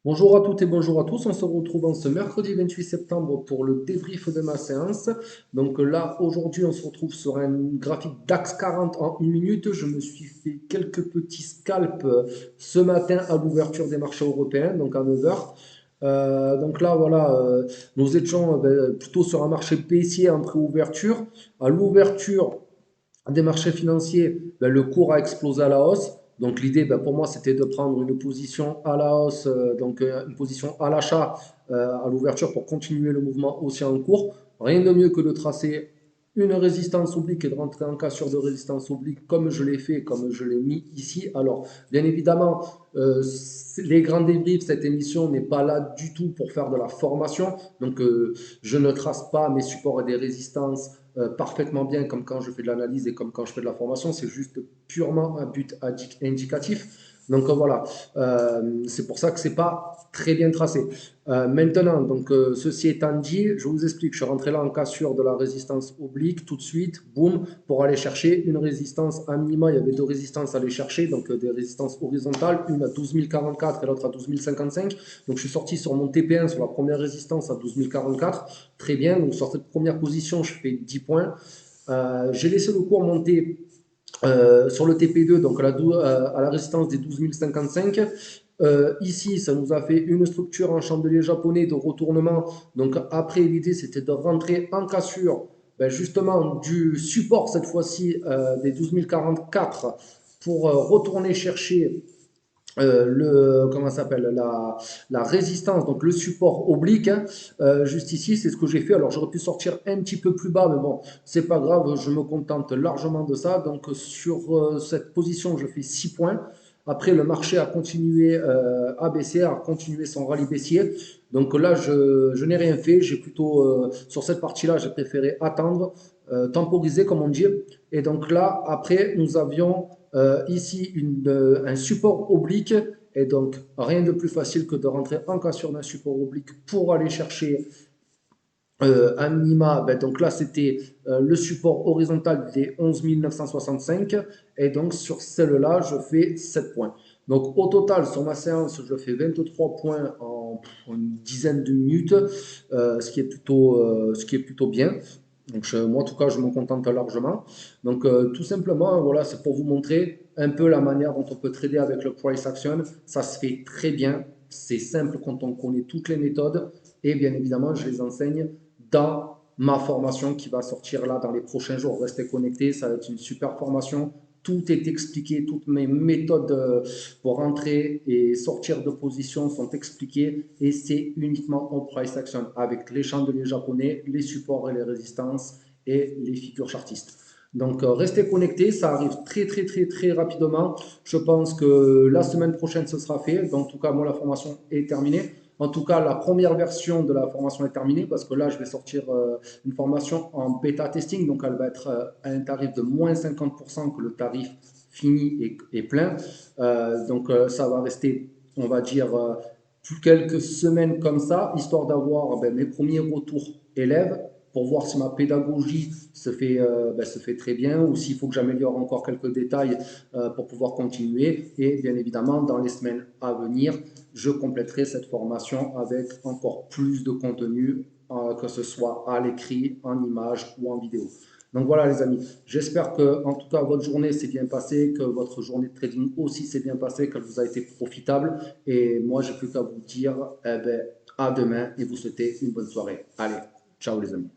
Bonjour à toutes et bonjour à tous. On se retrouve en ce mercredi 28 septembre pour le débrief de ma séance. Donc là, aujourd'hui, on se retrouve sur un graphique DAX 40 en une minute. Je me suis fait quelques petits scalps ce matin à l'ouverture des marchés européens, donc à 9 heures. Donc là, voilà, nous étions plutôt sur un marché baissier en préouverture. À l'ouverture, des marchés financiers, ben, le cours a explosé à la hausse. Donc l'idée, ben, pour moi, c'était de prendre une position à la hausse, une position à l'achat à l'ouverture pour continuer le mouvement haussier en cours. Rien de mieux que de tracer une résistance oblique et de rentrer en cassure de résistance oblique comme je l'ai fait, comme je l'ai mis ici. Alors, bien évidemment, les grands débriefs, cette émission n'est pas là du tout pour faire de la formation. Donc, je ne trace pas mes supports et des résistances parfaitement bien comme quand je fais de l'analyse et comme quand je fais de la formation. C'est juste purement un but indicatif. Donc voilà, c'est pour ça que c'est pas très bien tracé. Maintenant, donc ceci étant dit, je vous explique. Je suis rentré là en cassure de la résistance oblique tout de suite, boum, pour aller chercher une résistance à minima. Il y avait deux résistances à aller chercher, donc des résistances horizontales, une à 12 044 et l'autre à 12 055. Donc je suis sorti sur mon TP1 sur la première résistance à 12 044. Très bien. Donc sur cette première position, je fais 10 points. J'ai laissé le cours monter sur le TP2, donc à la résistance des 12 055. Ici, ça nous a fait une structure en chandelier japonais de retournement. Donc après, l'idée, c'était de rentrer en cassure, ben, justement, du support cette fois-ci des 12 044 pour retourner chercher comment s'appelle la résistance, donc le support oblique, hein. Juste ici, c'est ce que j'ai fait. Alors j'aurais pu sortir un petit peu plus bas, mais bon, c'est pas grave, je me contente largement de ça. Donc sur cette position, je fais 6 points. Après, le marché a continué à baisser, a continué son rallye baissier. Donc là, je n'ai rien fait. J'ai plutôt, sur cette partie-là, j'ai préféré attendre, temporiser, comme on dit. Et donc là, après, nous avions ici un support oblique. Et donc, rien de plus facile que de rentrer en cassure d'un support oblique pour aller chercher un minima. Ben, donc là, c'était le support horizontal des 11 965. Et donc, sur celle-là, je fais 7 points. Donc, au total, sur ma séance, je fais 23 points en une dizaine de minutes, ce qui est plutôt bien. Donc, moi, en tout cas, je m'en contente largement. Donc, tout simplement, voilà, c'est pour vous montrer un peu la manière dont on peut trader avec le price action. Ça se fait très bien. C'est simple quand on connaît toutes les méthodes. Et bien évidemment, je les enseigne dans ma formation qui va sortir là dans les prochains jours. Restez connectés, ça va être une super formation. Tout est expliqué, toutes mes méthodes pour entrer et sortir de position sont expliquées et c'est uniquement en price action avec les chandeliers japonais, les supports et les résistances et les figures chartistes. Donc restez connectés, ça arrive très très très très rapidement. Je pense que la semaine prochaine ce sera fait. Donc, en tout cas, moi la formation est terminée. En tout cas, la première version de la formation est terminée parce que là, je vais sortir une formation en bêta testing. Donc, elle va être à un tarif de moins 50% que le tarif fini et plein. Ça va rester, on va dire, quelques semaines comme ça, histoire d'avoir mes premiers retours élèves pour voir si ma pédagogie se fait très bien ou s'il faut que j'améliore encore quelques détails pour pouvoir continuer. Et bien évidemment, dans les semaines à venir, je compléterai cette formation avec encore plus de contenu, que ce soit à l'écrit, en image ou en vidéo. Donc voilà les amis, j'espère que en tout cas votre journée s'est bien passée, que votre journée de trading aussi s'est bien passée, qu'elle vous a été profitable. Et moi, j'ai plus qu'à vous dire à demain et vous souhaiter une bonne soirée. Allez, ciao les amis.